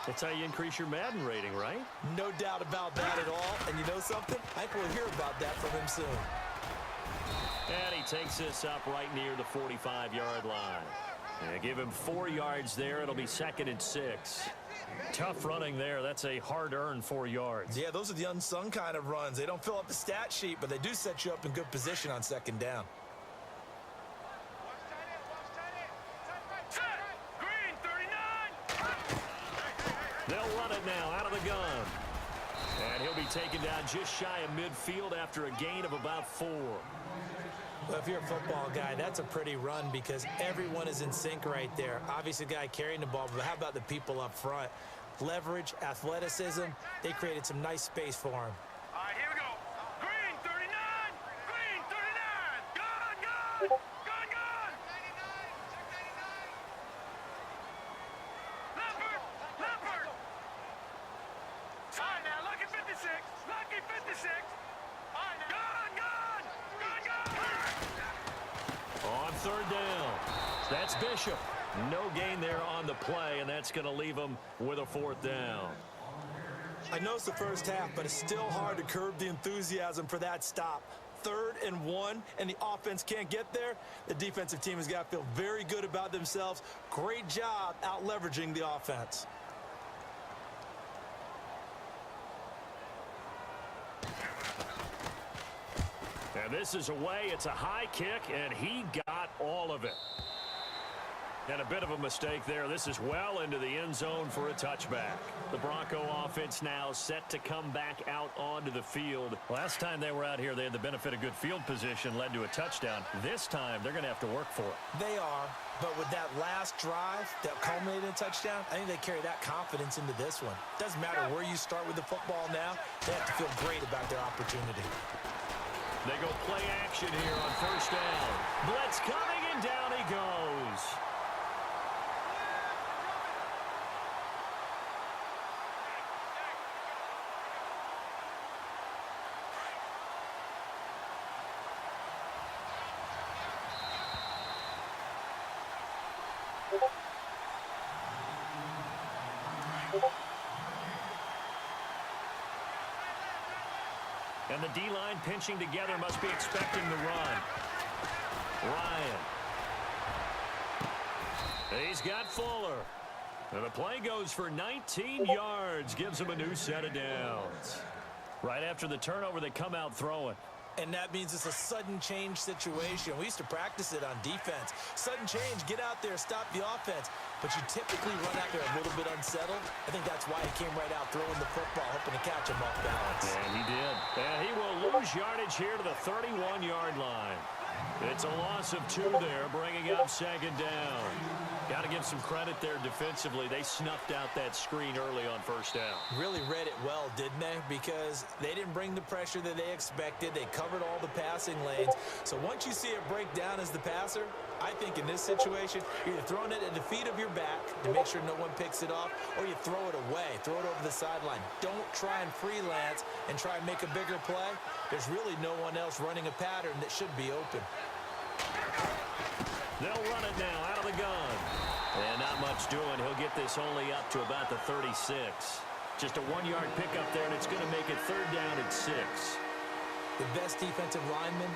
That's how you increase your Madden rating, right? No doubt about that at all. And you know something? I think we'll hear about that from him soon. And he takes this up right near the 45-yard line. And give him 4 yards there. It'll be 2nd and 6. Tough running there. That's a hard-earned 4 yards. Yeah, those are the unsung kind of runs. They don't fill up the stat sheet, but they do set you up in good position on 2nd down. They'll run it now out of the gun. And he'll be taken down just shy of midfield after a gain of about 4. Well, if you're a football guy, that's a pretty run because everyone is in sync right there. Obviously, the guy carrying the ball, but how about the people up front? Leverage, athleticism, they created some nice space for him. All right, here we go. Green 39! Green 39! Gone, gone! Gone, gone! Leopard! Leopard! All right, now, lucky 56. Lucky 56. All right, now. Gone, gone! Gone, gone! On 3rd down. That's Bishop. No gain there on the play, and that's going to leave him with a 4th down. I know it's the first half, but it's still hard to curb the enthusiasm for that stop. 3rd and 1, and the offense can't get there. The defensive team has got to feel very good about themselves. Great job out-leveraging the offense. And this is away. It's a high kick, and he got all of it. And a bit of a mistake there. This is well into the end zone for a touchback. The Bronco offense now set to come back out onto the field. Last time they were out here, they had the benefit of good field position, led to a touchdown. This time, they're going to have to work for it. They are, but with that last drive that culminated in a touchdown, I think they carry that confidence into this one. Doesn't matter where you start with the football now, they have to feel great about their opportunity. They go play action here on 1st down. Blitz coming, and down he goes. And the D-line pinching together must be expecting the run. Ryan. He's got Fuller. And the play goes for 19 yards. Gives him a new set of downs. Right after the turnover, they come out throwing. And that means it's a sudden change situation. We used to practice it on defense. Sudden change, get out there, stop the offense. But you typically run out there a little bit unsettled. I think that's why he came right out throwing the football, hoping to catch him off balance. And he did. And he will lose yardage here to the 31-yard line. It's a loss of 2 there, bringing up 2nd down. Got to give some credit there defensively. They snuffed out that screen early on 1st down. Really read it well, didn't they? Because they didn't bring the pressure that they expected. They covered all the passing lanes. So once you see it break down as the passer, I think in this situation, you're either throwing it at the feet of your back to make sure no one picks it off, or you throw it away, throw it over the sideline. Don't try and freelance and try and make a bigger play. There's really no one else running a pattern that should be open. They'll run it now out of the gun. And not much doing. He'll get this only up to about the 36. Just a 1-yard pickup there, and it's going to make it 3rd down and 6. The best defensive linemen,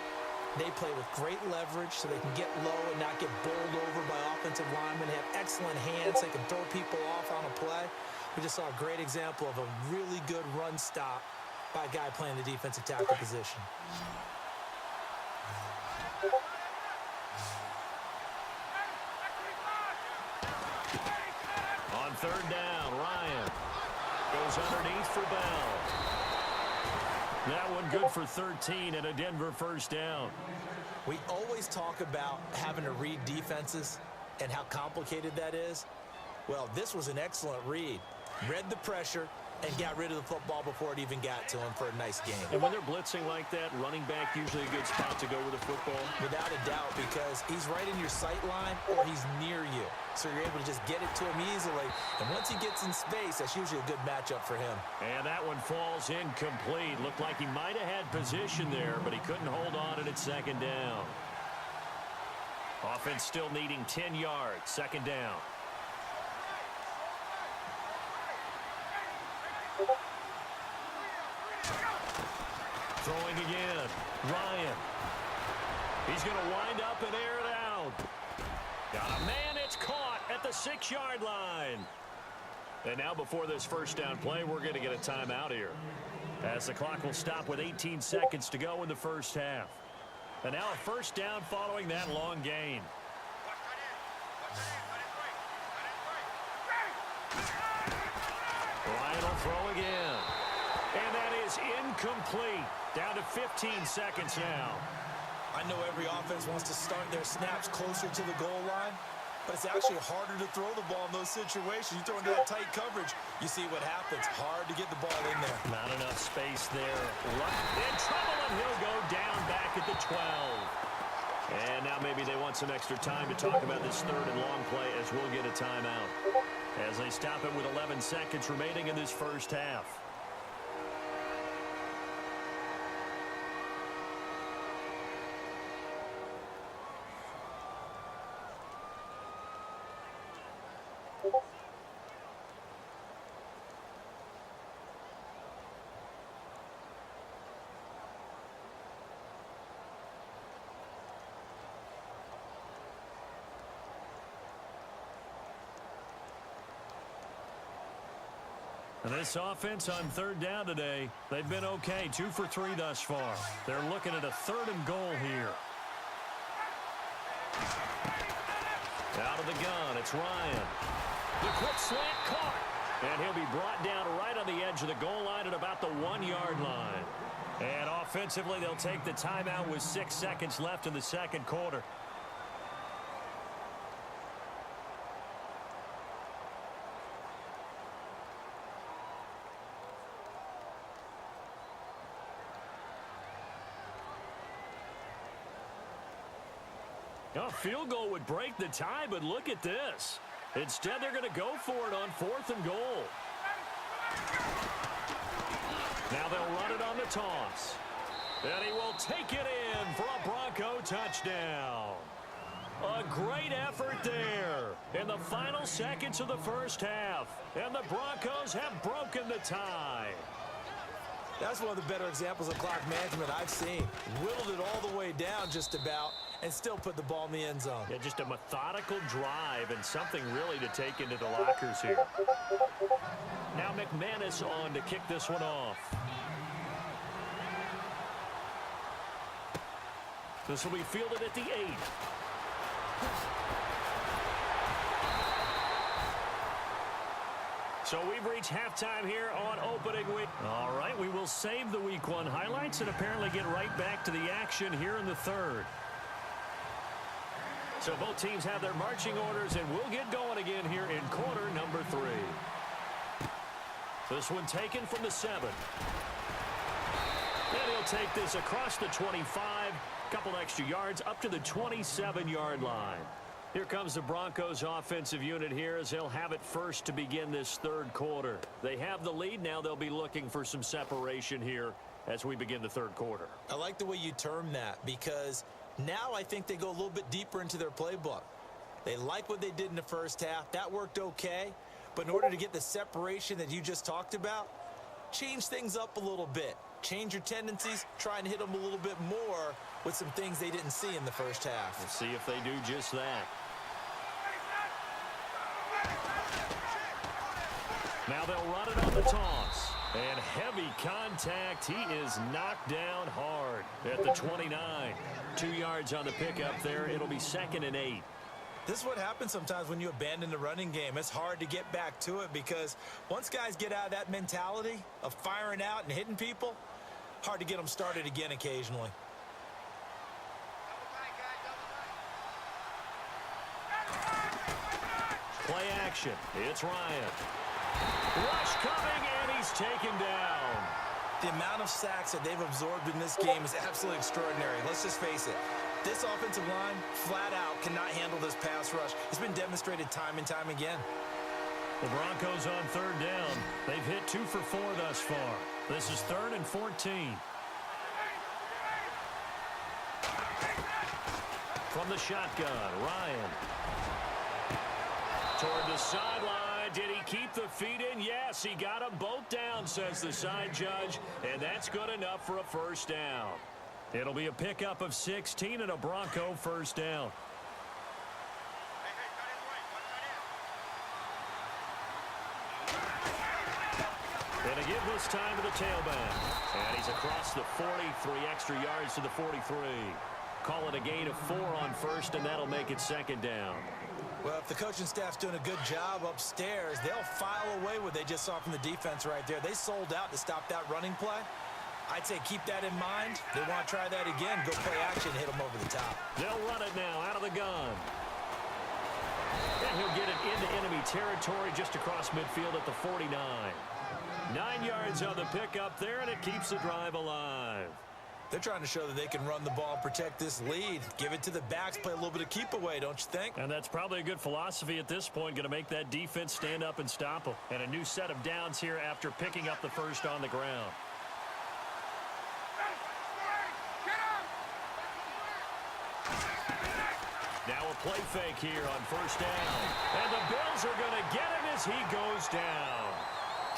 they play with great leverage so they can get low and not get bowled over by offensive linemen. They have excellent hands. They can throw people off on a play. We just saw a great example of a really good run stop by a guy playing the defensive tackle position. On 3rd down, Ryan goes underneath for Bell. That one good for 13 and a Denver 1st down. We always talk about having to read defenses and how complicated that is. Well, this was an excellent read. Read the pressure and got rid of the football before it even got to him for a nice game. And when they're blitzing like that, running back usually a good spot to go with the football. Without a doubt, because he's right in your sight line or he's near you. So you're able to just get it to him easily. And once he gets in space, that's usually a good matchup for him. And that one falls incomplete. Looked like he might have had position there, but he couldn't hold on it at 2nd down. Offense still needing 10 yards. 2nd down. Throwing again. Ryan. He's going to wind up and air it out. Got a man. It's caught at the 6-yard line. And now before this first down play, we're going to get a timeout here, as the clock will stop with 18 seconds to go in the first half. And now a first down following that long gain. Ryan will throw again. And that is incomplete. Down to 15 seconds now. I know every offense wants to start their snaps closer to the goal line, but it's actually harder to throw the ball in those situations. You throw into that tight coverage, you see what happens. Hard to get the ball in there. Not enough space there. In trouble, and he'll go down back at the 12. And now maybe they want some extra time to talk about this third and long play, as we'll get a timeout, as they stop it with 11 seconds remaining in this first half. And this offense on third down today, they've been okay. 2 for 3 thus far. They're looking at a 3rd and goal here. Out of the gun, it's Ryan. The quick slant caught. And he'll be brought down right on the edge of the goal line at about the 1-yard line. And offensively, they'll take the timeout with 6 seconds left in the second quarter. A field goal would break the tie, but look at this. Instead, they're going to go for it on 4th and goal. Now they'll run it on the toss. And he will take it in for a Bronco touchdown. A great effort there in the final seconds of the first half. And the Broncos have broken the tie. That's one of the better examples of clock management I've seen. Whittled it all the way down just about and still put the ball in the end zone. Yeah, just a methodical drive and something really to take into the lockers here. Now McManus on to kick this one off. This will be fielded at the 8. So we've reached halftime here on opening week. All right, we will save the week 1 highlights and apparently get right back to the action here in the third. So both teams have their marching orders, and we'll get going again here in quarter number 3. This one taken from the 7. And he'll take this across the 25, couple extra yards up to the 27-yard line. Here comes the Broncos offensive unit here as they'll have it first to begin this third quarter. They have the lead. Now they'll be looking for some separation here as we begin the third quarter. I like the way you term that, because now I think they go a little bit deeper into their playbook. They like what they did in the first half. That worked okay. But in order to get the separation that you just talked about, change things up a little bit. Change your tendencies, try and hit them a little bit more with some things they didn't see in the first half. We'll see if they do just that. Now they'll run it on the toss. And heavy contact. He is knocked down hard at the 29. 2 yards on the pickup there. It'll be 2nd and 8. This is what happens sometimes when you abandon the running game. It's hard to get back to it because once guys get out of that mentality of firing out and hitting people, hard to get them started again occasionally. Play action. It's Ryan. Rush coming, and he's taken down. The amount of sacks that they've absorbed in this game is absolutely extraordinary. Let's just face it. This offensive line, flat out, cannot handle this pass rush. It's been demonstrated time and time again. The Broncos on third down. They've hit 2 for 4 thus far. This is 3rd and 14. From the shotgun, Ryan. Toward the sideline, did he keep the feet in? Yes, he got them both down, says the side judge, and that's good enough for a first down. It'll be a pickup of 16 and a Bronco first down. And a give this time to the tailback. And he's across the 43 extra yards to the 43. Call it a gain of 4 on first, and that'll make it second down. Well, if the coaching staff's doing a good job upstairs, they'll file away what they just saw from the defense right there. They sold out to stop that running play. I'd say keep that in mind. They want to try that again. Go play action, hit them over the top. They'll run it now out of the gun. And he'll get it into enemy territory just across midfield at the 49. 9 yards on the pickup there, and it keeps the drive alive. They're trying to show that they can run the ball, protect this lead. Give it to the backs, play a little bit of keep away, don't you think? And that's probably a good philosophy at this point, going to make that defense stand up and stop them. And a new set of downs here after picking up the first on the ground. Now a play fake here on first down. And the Bills are going to get him as he goes down.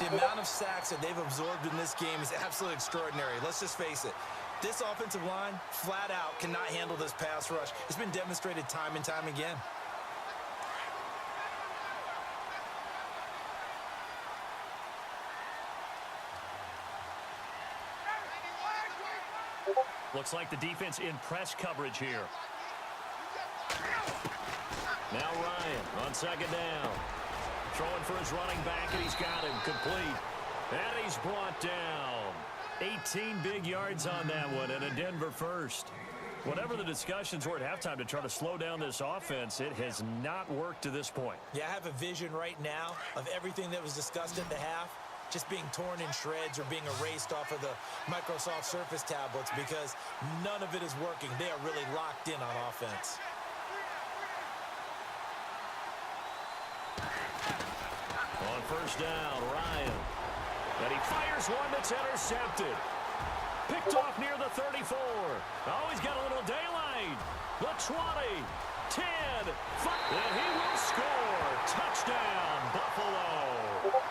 The amount of sacks that they've absorbed in this game is absolutely extraordinary. Let's just face it. This offensive line, flat out, cannot handle this pass rush. It's been demonstrated time and time again. Looks like the defense in press coverage here. Now Ryan on second down. Throwing for his running back, and he's got him complete. And he's brought down. 18 big yards on that one, and a Denver first. Whatever the discussions were at halftime to try to slow down this offense, it has not worked to this point. Yeah, I have a vision right now of everything that was discussed at the half just being torn in shreds or being erased off of the Microsoft Surface tablets because none of it is working. They are really locked in on offense. On first down, Ryan. And he fires one that's intercepted. Picked off near the 34. Oh, he's got a little daylight. The 20, 10, 5, and he will score. Touchdown, Buffalo.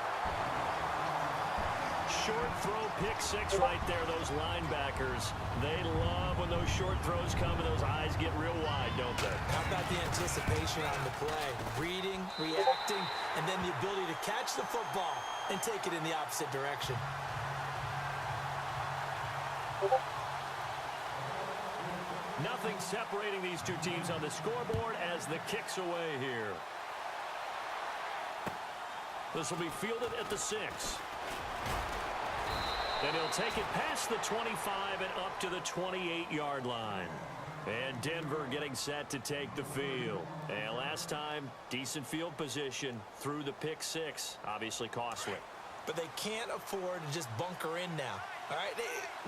Short throw, pick six right there. Those linebackers, they love when those short throws come and those eyes get real wide, don't they? How about the anticipation on the play? Reading, reacting, and then the ability to catch the football and take it in the opposite direction. Nothing separating these two teams on the scoreboard as the kick's away here. This will be fielded at the 6. And he'll take it past the 25 and up to the 28-yard line. And Denver getting set to take the field. And last time, decent field position through the pick 6. Obviously costly. But they can't afford to just bunker in now. All right,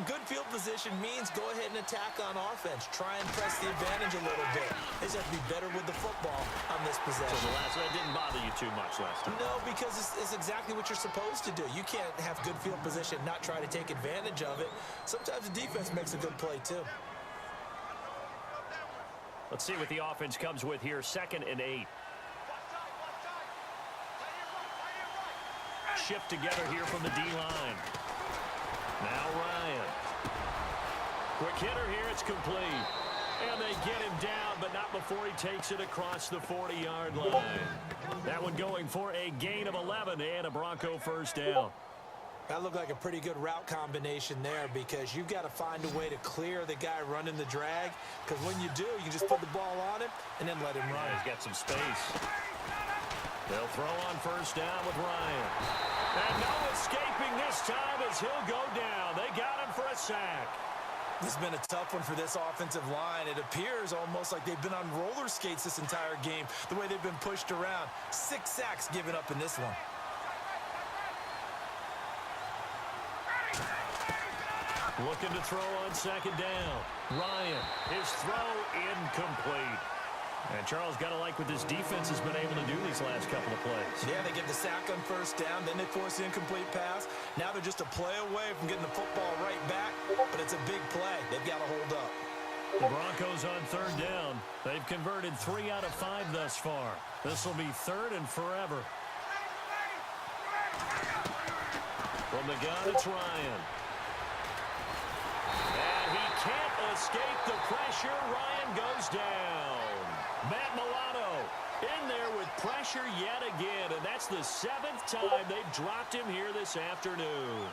good field position means go ahead and attack on offense. Try and press the advantage a little bit. They just have to be better with the football on this possession. So that didn't bother you too much last time? No, because it's exactly what you're supposed to do. You can't have good field position, not try to take advantage of it. Sometimes the defense makes a good play, too. Let's see what the offense comes with here. 2nd and 8. Shift together here from the D-line. Now Ryan. Quick hitter here. It's complete. And they get him down, but not before he takes it across the 40-yard line. That one going for a gain of 11 and a Bronco first down. That looked like a pretty good route combination there because you've got to find a way to clear the guy running the drag. Because when you do, you just put the ball on him and then let him run. He's got some space. They'll throw on first down with Ryan. And no escaping this time as he'll go down. They got him for a sack. This has been a tough one for this offensive line. It appears almost like they've been on roller skates this entire game, the way they've been pushed around. 6 sacks given up in this one. Looking to throw on second down. Ryan, his throw incomplete. And Charles, got to like what this defense has been able to do these last couple of plays. Yeah, they get the sack on first down, then they force the incomplete pass. Now they're just a play away from getting the football right back, but it's a big play. They've got to hold up. The Broncos on third down. They've converted 3 out of 5 thus far. This will be 3rd and forever. From the gun, it's Ryan. And he can't escape the pressure. Ryan goes down. Matt Milano in there with pressure yet again, and that's the 7th time they've dropped him here this afternoon.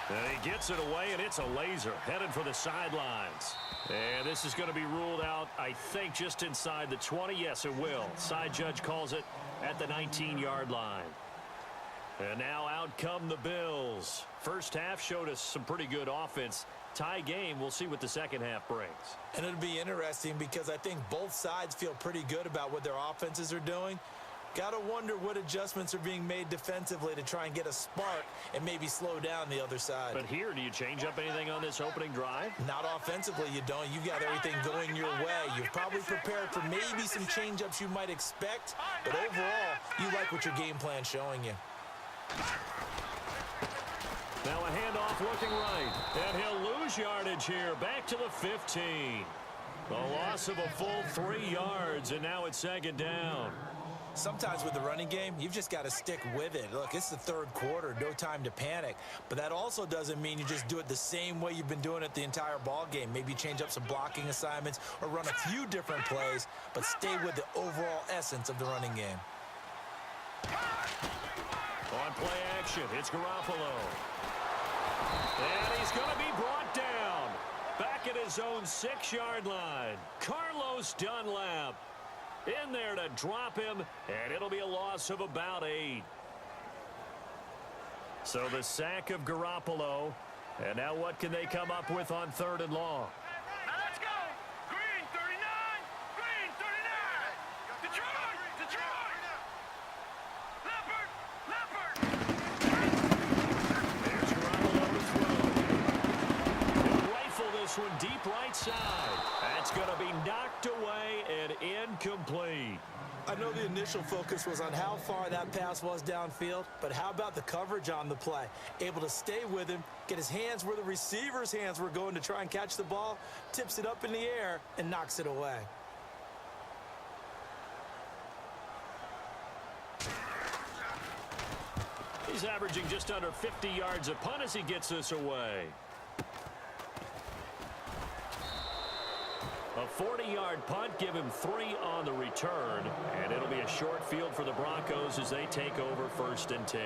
And he gets it away, and it's a laser headed for the sidelines. And this is going to be ruled out, I think, just inside the 20. Yes, it will. Side judge calls it at the 19-yard line. And now out come the Bills. First half showed us some pretty good offense. Tie game. We'll see what the second half brings. And it'll be interesting because I think both sides feel pretty good about what their offenses are doing. Got to wonder what adjustments are being made defensively to try and get a spark and maybe slow down the other side. But here, do you change up anything on this opening drive? Not offensively, you don't. You've got everything going your way. You've probably prepared for maybe some change-ups you might expect, but overall, you like what your game plan's showing you. Now a handoff looking right, and he'll lose yardage here, back to the 15. A loss of a full 3 yards, and now it's second down. Sometimes with the running game, you've just got to stick with it. Look, it's the third quarter, no time to panic. But that also doesn't mean you just do it the same way you've been doing it the entire ball game. Maybe change up some blocking assignments or run a few different plays, but stay with the overall essence of the running game. On play action, it's Garoppolo. And he's going to be brought down. Back at his own 6-yard line. Carlos Dunlap in there to drop him, and it'll be a loss of about 8. So the sack of Garoppolo, and now what can they come up with on 3rd and long? Now let's go. Green 39. Green 39. Detroit. Detroit. Leopard. Leopard. There's Garoppolo to throw. He'll rifle this one deep right side. That's going to be knocked away and incomplete. I know the initial focus was on how far that pass was downfield, but how about the coverage on the play? Able to stay with him, get his hands where the receiver's hands were going to try and catch the ball, tips it up in the air, and knocks it away. He's averaging just under 50 yards a punt as he gets this away. A 40-yard punt, give him 3 on the return, and it'll be a short field for the Broncos as they take over 1st and 10.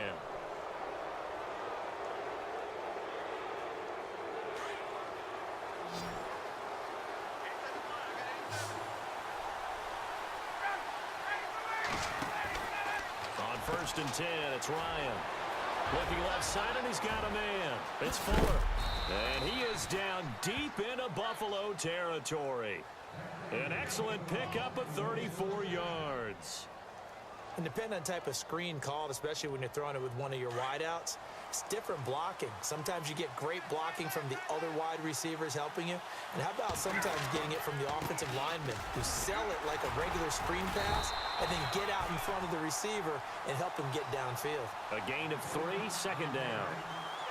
On 1st and 10, it's Ryan. Looking left side, and he's got a man. It's Fuller. And he is down deep into Buffalo territory. An excellent pickup of 34 yards. And depending on type of screen called, especially when you're throwing it with one of your wideouts, it's different blocking. Sometimes you get great blocking from the other wide receivers helping you. And how about sometimes getting it from the offensive linemen who sell it like a regular screen pass and then get out in front of the receiver and help him get downfield. A gain of 3, second down.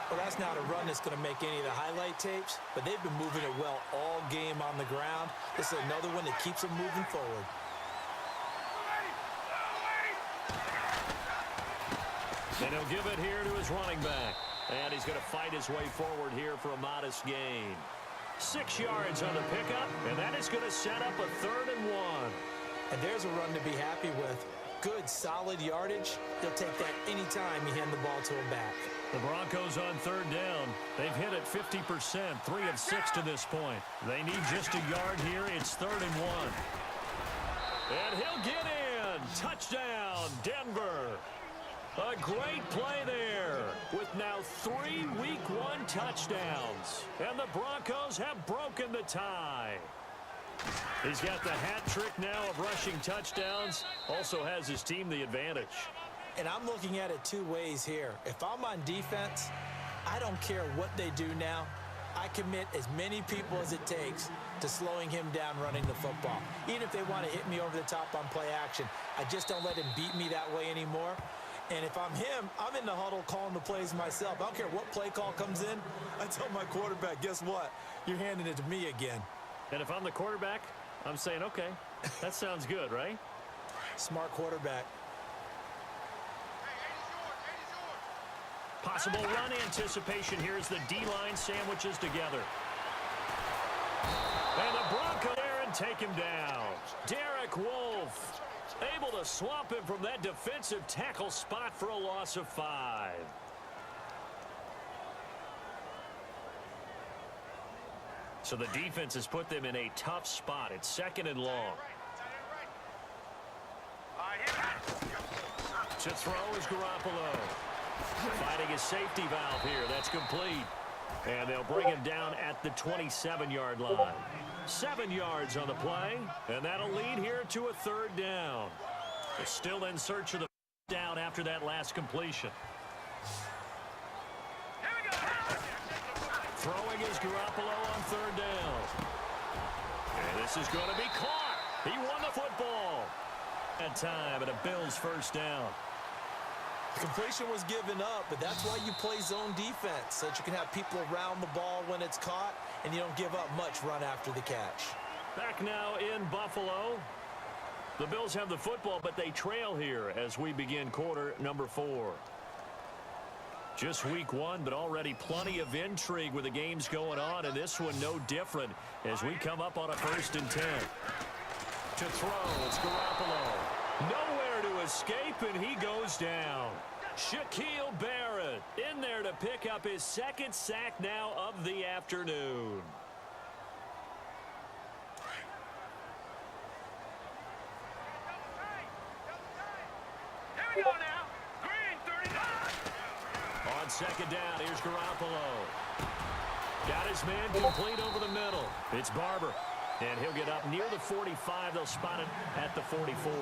Well, that's not a run that's going to make any of the highlight tapes, but they've been moving it well all game on the ground. This is another one that keeps them moving forward. And he'll give it here to his running back. And he's going to fight his way forward here for a modest gain. 6 yards on the pickup, and that is going to set up a 3rd and 1. And there's a run to be happy with. Good, solid yardage. He'll take that anytime you hand the ball to him back. The Broncos on 3rd down. They've hit it 50%, 3 of 6 to this point. They need just a yard here. It's 3rd and 1. And he'll get in. Touchdown, Denver. A great play there with now 3 Week 1 touchdowns. And the Broncos have broken the tie. He's got the hat trick now of rushing touchdowns. Also has his team the advantage. And I'm looking at it 2 ways here. If I'm on defense, I don't care what they do now. I commit as many people as it takes to slowing him down running the football. Even if they want to hit me over the top on play action, I just don't let him beat me that way anymore. And if I'm him, I'm in the huddle calling the plays myself. I don't care what play call comes in. I tell my quarterback, guess what? You're handing it to me again. And if I'm the quarterback, I'm saying, okay, That sounds good, right? Smart quarterback. Possible run anticipation here as the D-line sandwiches together. And the Bronco there and take him down. Derek Wolfe able to swamp him from that defensive tackle spot for a loss of 5. So the defense has put them in a tough spot. It's 2nd and long. To throw is Garoppolo. Fighting his safety valve here. That's complete. And they'll bring him down at the 27-yard line. 7 yards on the play. And that'll lead here to a 3rd down. They're still in search of the down after that last completion. Throwing is Garoppolo on 3rd down. And this is going to be caught. He won the football. That time at a Bills 1st down. The completion was given up, but that's why you play zone defense, so that you can have people around the ball when it's caught, and you don't give up much run after the catch. Back now in Buffalo. The Bills have the football, but they trail here as we begin quarter number 4. Just week 1, but already plenty of intrigue with the games going on, and this one no different as we come up on a 1st and 10. To throw, it's Garoppolo. Nowhere to escape, and he goes down. Shaquille Barrett in there to pick up his 2nd sack now of the afternoon. Here we go now. Green, 39. On 2nd down, here's Garoppolo. Got his man complete over the middle. It's Barber. And he'll get up near the 45. They'll spot it at the 44.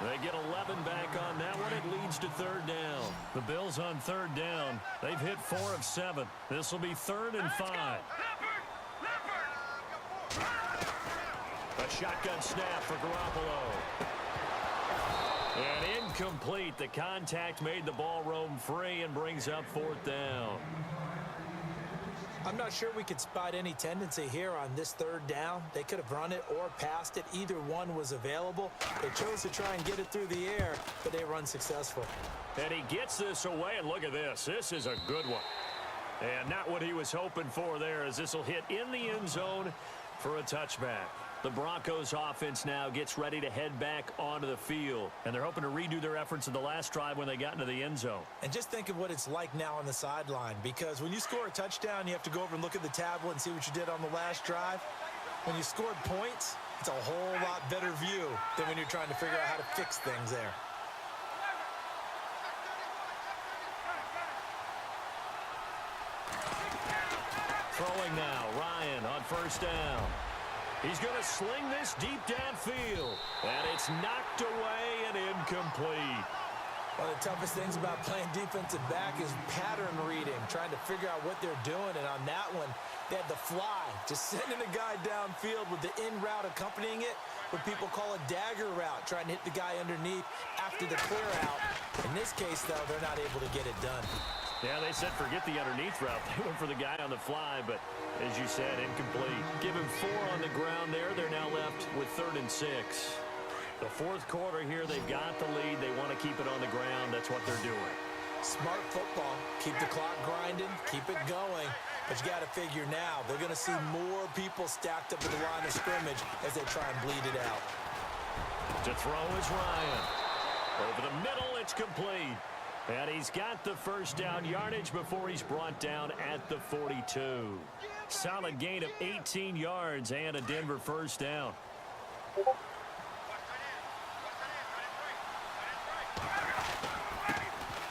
They get 11 back on that one. It leads to 3rd down. The Bills on 3rd down. They've hit 4 of 7. This will be 3rd and 5. A shotgun snap for Garoppolo. And incomplete. The contact made the ball roam free and brings up 4th down. I'm not sure we could spot any tendency here on this 3rd down. They could have run it or passed it. Either one was available. They chose to try and get it through the air, but they were unsuccessful. And he gets this away, and look at this. This is a good one. And not what he was hoping for there, as this will hit in the end zone for a touchback. The Broncos offense now gets ready to head back onto the field. And they're hoping to redo their efforts in the last drive when they got into the end zone. And just think of what it's like now on the sideline, because when you score a touchdown, you have to go over and look at the tablet and see what you did on the last drive. When you scored points, it's a whole lot better view than when you're trying to figure out how to fix things there. Throwing now, Ryan on 1st down. He's going to sling this deep downfield. And it's knocked away and incomplete. One of the toughest things about playing defensive back is pattern reading, trying to figure out what they're doing. And on that one, they had the fly, just sending a guy downfield with the in route accompanying it, what people call a dagger route, trying to hit the guy underneath after the clear out. In this case, though, they're not able to get it done. Yeah, they said forget the underneath route. They went for the guy on the fly, but as you said, incomplete. Give him 4 on the ground there. They're now left with 3rd and 6. The 4th quarter here, they've got the lead. They want to keep it on the ground. That's what they're doing. Smart football. Keep the clock grinding. Keep it going. But you got to figure now, they're going to see more people stacked up at the line of scrimmage as they try and bleed it out. To throw is Ryan. Over the middle, it's complete. And he's got the 1st down yardage before he's brought down at the 42. Solid gain of 18 yards and a Denver 1st down.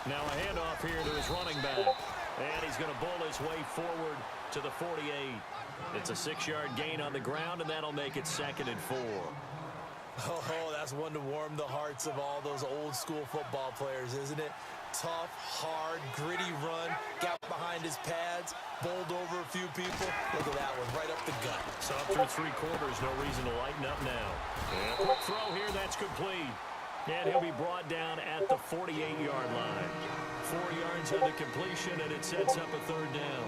Now a handoff here to his running back. And he's going to bull his way forward to the 48. It's a 6-yard gain on the ground, and that'll make it 2nd and 4. Oh, that's one to warm the hearts of all those old school football players, isn't it? Tough, hard, gritty run, got behind his pads, bowled over a few people. Look at that one, right up the gut. So up through 3 quarters, no reason to lighten up now. And a quick throw here, that's complete. And he'll be brought down at the 48-yard line. 4 yards on the completion, and it sets up a 3rd down.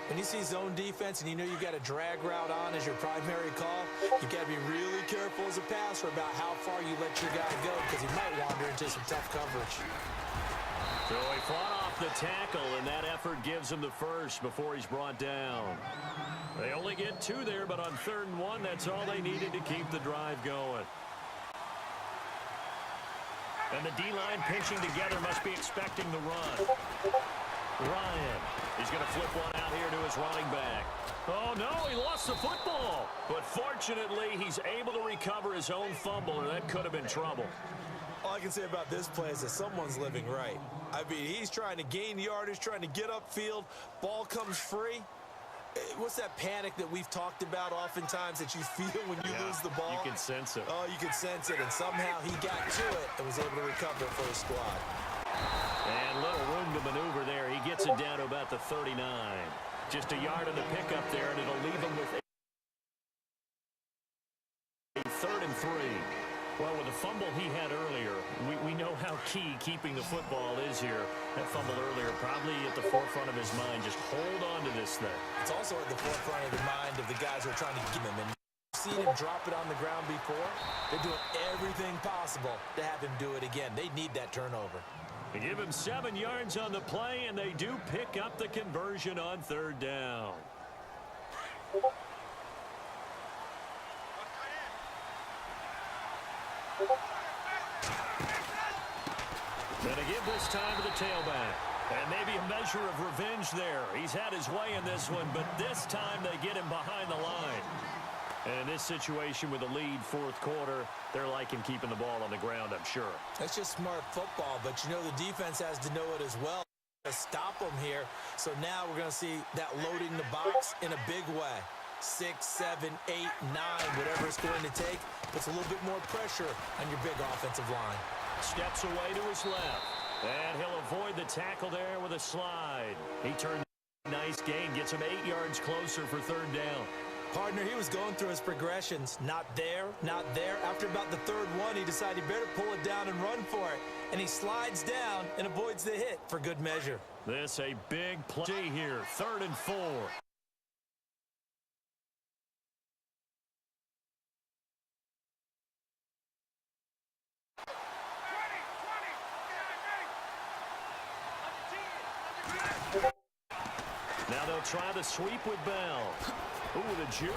When you see zone defense and you know you've got a drag route on as your primary call, you've got to be really careful as a passer about how far you let your guy go because he might wander into some tough coverage. So he fought off the tackle, and that effort gives him the first before he's brought down. They only get 2 there, but on 3rd and 1, that's all they needed to keep the drive going. And the D-line pinching together must be expecting the run. Ryan, he's going to flip one out here to his running back. Oh, no, he lost the football. But fortunately, he's able to recover his own fumble, or that could have been trouble. All I can say about this play is that someone's living right. I mean, he's trying to gain yardage, trying to get upfield. Ball comes free. What's that panic that we've talked about oftentimes that you feel when you lose the ball? You can sense it. Oh, you can sense it, and somehow he got to it and was able to recover it for his squad. And little room to maneuver there. He gets it down to about the 39. Just a yard on the pickup there, and it'll leave him with a 3rd and 3. Well, with the fumble he had earlier, we know how key keeping the football is here. That fumble earlier probably at the forefront of his mind. Just hold on to this thing. It's also at the forefront of the mind of the guys who are trying to give him. And you've seen him drop it on the ground before. They're doing everything possible to have him do it again. They need that turnover. They give him 7 yards on the play, and they do pick up the conversion on 3rd down. Gonna give this time to the tailback. And maybe a measure of revenge there. He's had his way in this one, but this time they get him behind the line. And in this situation with the lead 4th quarter, they're liking keeping the ball on the ground, I'm sure. That's just smart football, but you know the defense has to know it as well. To stop them here. So now we're going to see that loading the box in a big way. 6, 7, 8, 9, whatever it's going to take, puts a little bit more pressure on your big offensive line. Steps away to his left. And he'll avoid the tackle there with a slide. He turned a nice gain, gets him 8 yards closer for 3rd down. Partner, he was going through his progressions. Not there, not there. After about the 3rd one, he decided he better pull it down and run for it. And he slides down and avoids the hit for good measure. This a big play here. 3rd and 4. Now they'll try the sweep with Bell. Ooh, the juke.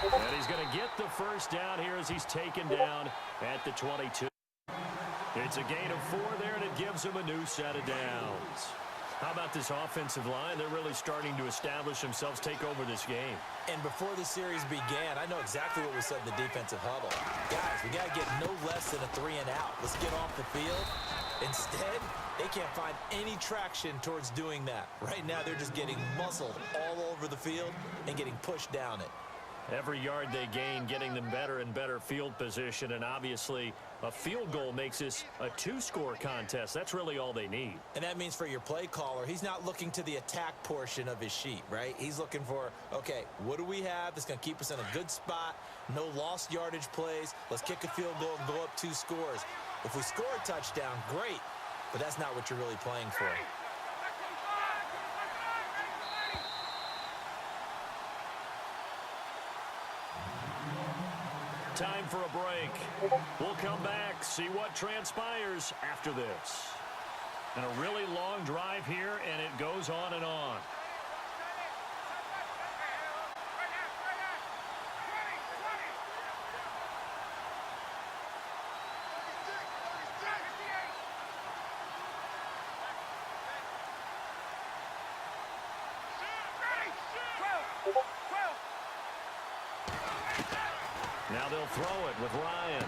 And he's going to get the first down here as he's taken down at the 22. It's a gain of 4 there, and it gives him a new set of downs. How about this offensive line? They're really starting to establish themselves, take over this game. And before the series began, I know exactly what we said in the defensive huddle. Guys, we got to get no less than a 3 and out. Let's get off the field. Instead, they can't find any traction towards doing that. Right now, they're just getting muscled all over the field and getting pushed down it. Every yard they gain, getting them better and better field position, and obviously a field goal makes this a 2-score contest. That's really all they need. And that means for your play caller, he's not looking to the attack portion of his sheet, right? He's looking for, okay, what do we have that's going to keep us in a good spot? No lost yardage plays. Let's kick a field goal and go up 2 scores. If we score a touchdown, great, but that's not what you're really playing for. Time for a break. We'll come back, see what transpires after this. And a really long drive here, and it goes on and on. Now they'll throw it with Ryan.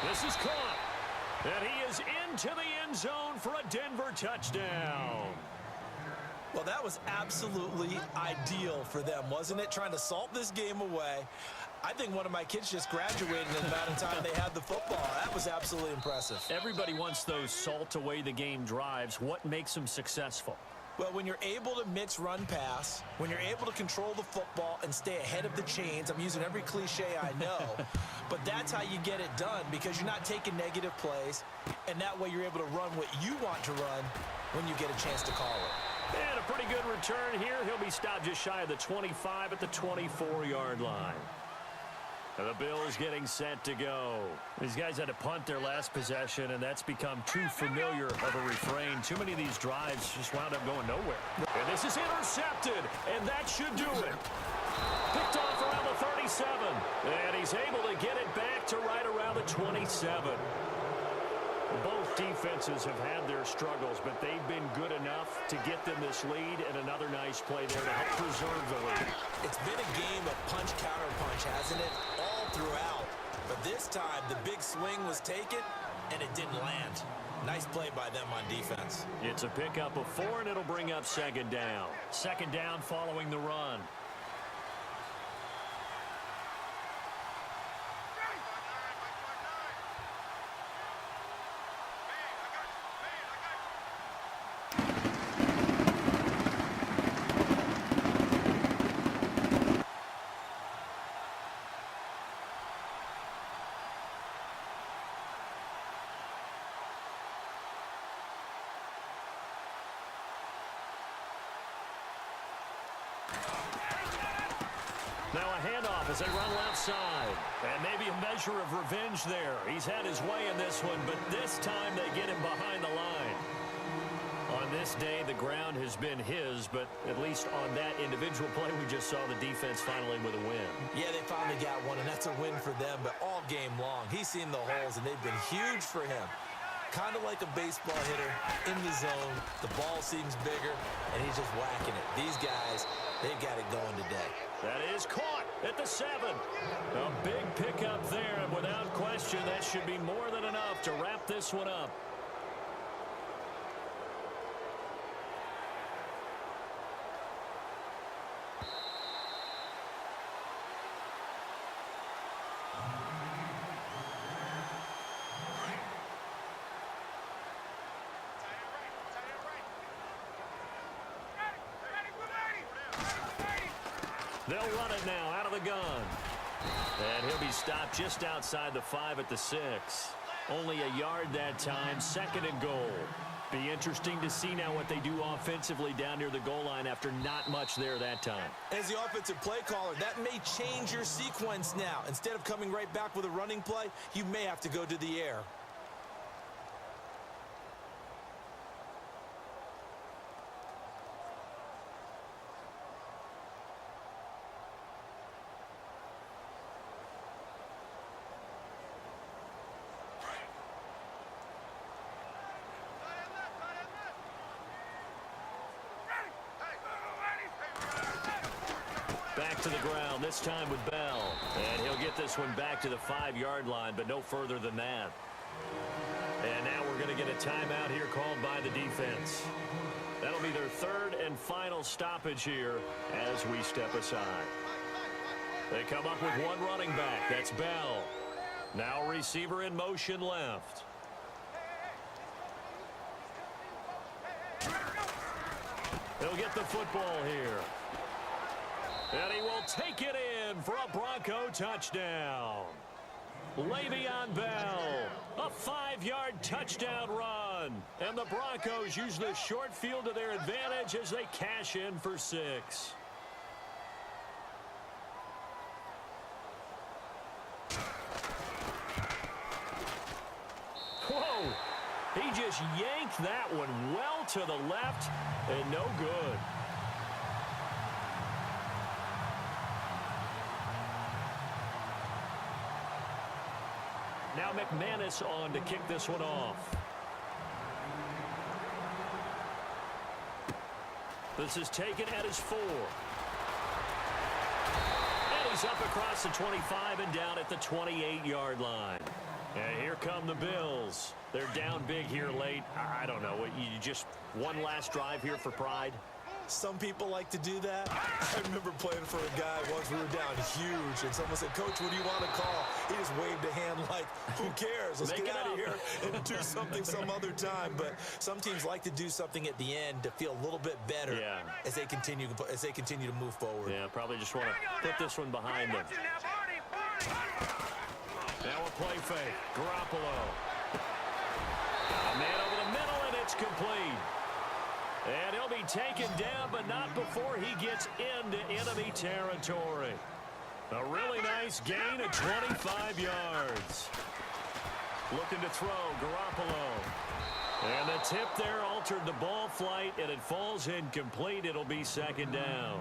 This is caught. And he is into the end zone for a Denver touchdown. Well, that was absolutely ideal for them, wasn't it? Trying to salt this game away. I think one of my kids just graduated in the amount of time they had the football. That was absolutely impressive. Everybody wants those salt away the game drives. What makes them successful? Well, when you're able to mix run pass, when you're able to control the football and stay ahead of the chains, I'm using every cliche I know, but that's how you get it done because you're not taking negative plays, and that way you're able to run what you want to run when you get a chance to call it. And a pretty good return here. He'll be stopped just shy of the 25 at the 24-yard line. And the Bills getting set to go. These guys had to punt their last possession, and that's become too familiar of a refrain. Too many of these drives just wound up going nowhere. And this is intercepted, and that should do it. Picked off around the 37, and he's able to get it back to right around the 27. Both defenses have had their struggles, but they've been good enough to get them this lead, and another nice play there to help preserve the lead. It's been a game of punch-counter-punch, hasn't it? All throughout. But this time, the big swing was taken, and it didn't land. Nice play by them on defense. It's a pickup of 4, and it'll bring up second down. Second down following the run. Now a handoff as they run left side. And maybe a measure of revenge there. He's had his way in this one, but this time they get him behind the line. On this day, the ground has been his, but at least on that individual play, we just saw the defense finally with a win. Yeah, they finally got one, and that's a win for them, but all game long, he's seen the holes, and they've been huge for him. Kind of like a baseball hitter in the zone. The ball seems bigger, and he's just whacking it. These guys, they've got it going today. That is caught at the 7. A big pickup there, and without question, that should be more than enough to wrap this one up. They'll run it now out of the gun. And he'll be stopped just outside the 5 at the 6. Only a yard that time, second and goal. Be interesting to see now what they do offensively down near the goal line after not much there that time. As the offensive play caller, that may change your sequence now. Instead of coming right back with a running play, you may have to go to the air. Back to the ground, this time with Bell. And he'll get this one back to the 5-yard line, but no further than that. And now we're going to get a timeout here called by the defense. That'll be their third and final stoppage here as we step aside. They come up with one running back. That's Bell. Now receiver in motion left. He'll get the football here. And he will take it in for a Bronco touchdown. Le'Veon Bell, a 5-yard touchdown run. And the Broncos use the short field to their advantage as they cash in for 6. Whoa, he just yanked that one well to the left and no good. Now McManus on to kick this one off. This is taken at his 4. And he's up across the 25 and down at the 28-yard line. And here come the Bills. They're down big here late. I don't know. You just one last drive here for pride? Some people like to do that. I remember playing for a guy once. We were down huge, and someone said, "Coach, what do you want to call?" He just waved a hand like, who cares? Let's get out of here and do something some other time. But some teams like to do something at the end to feel a little bit better as they continue to move forward. Yeah, probably just want to put this one behind them. Now a play fake. Garoppolo. A man over the middle, and it's complete. And he'll be taken down, but not before he gets into enemy territory. A really nice gain of 25 yards. Looking to throw, Garoppolo. And the tip there altered the ball flight, and it falls incomplete. It'll be second down.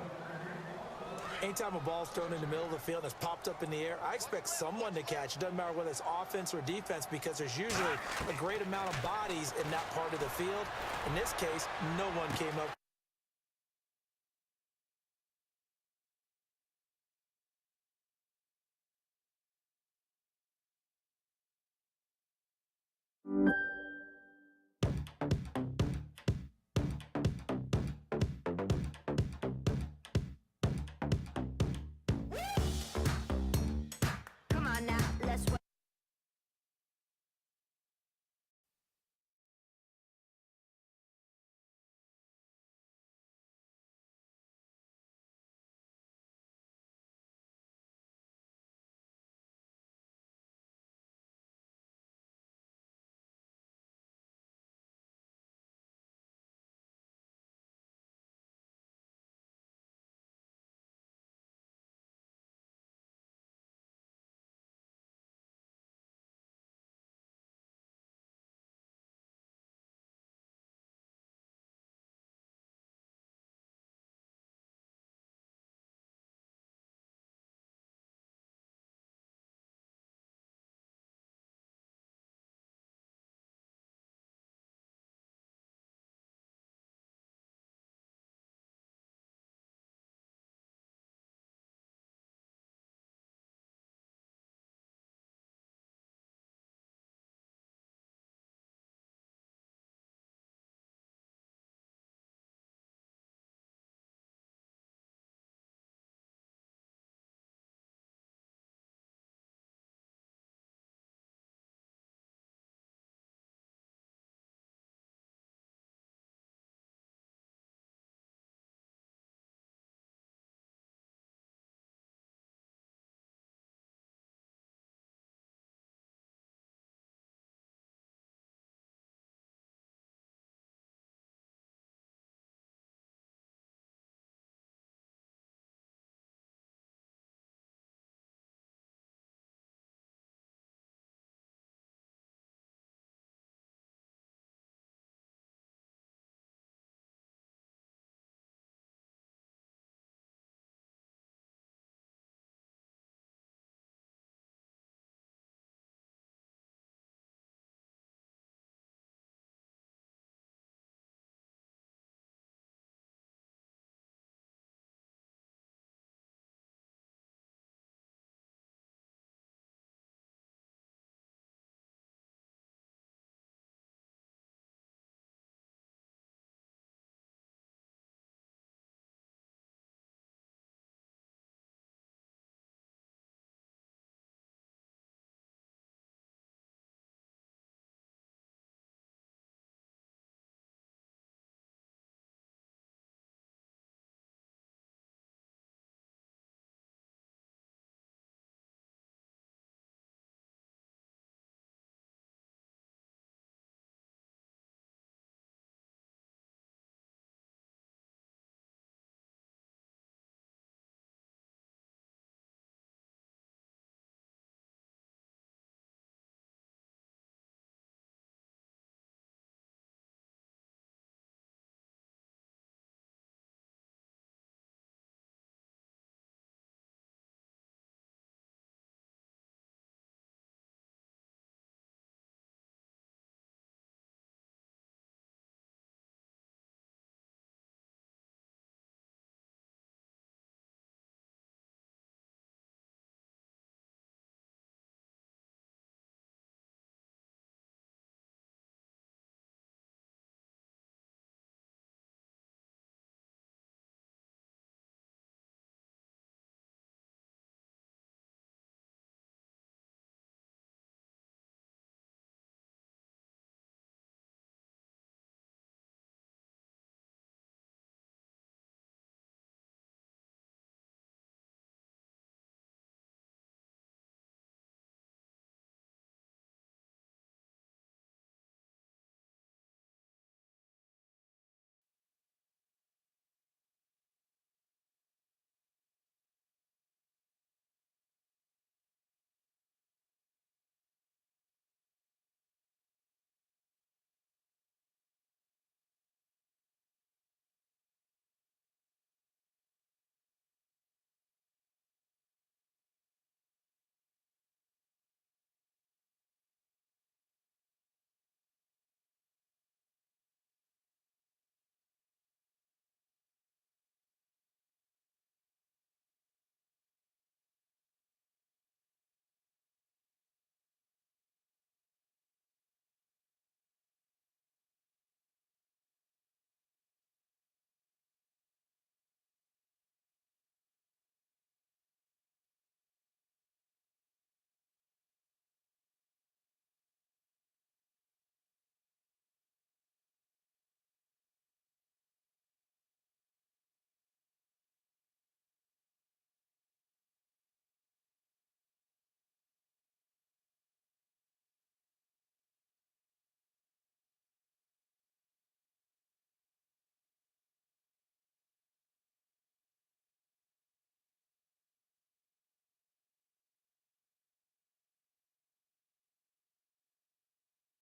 Anytime a ball's thrown in the middle of the field and it's popped up in the air, I expect someone to catch. It doesn't matter whether it's offense or defense because there's usually a great amount of bodies in that part of the field. In this case, no one came up.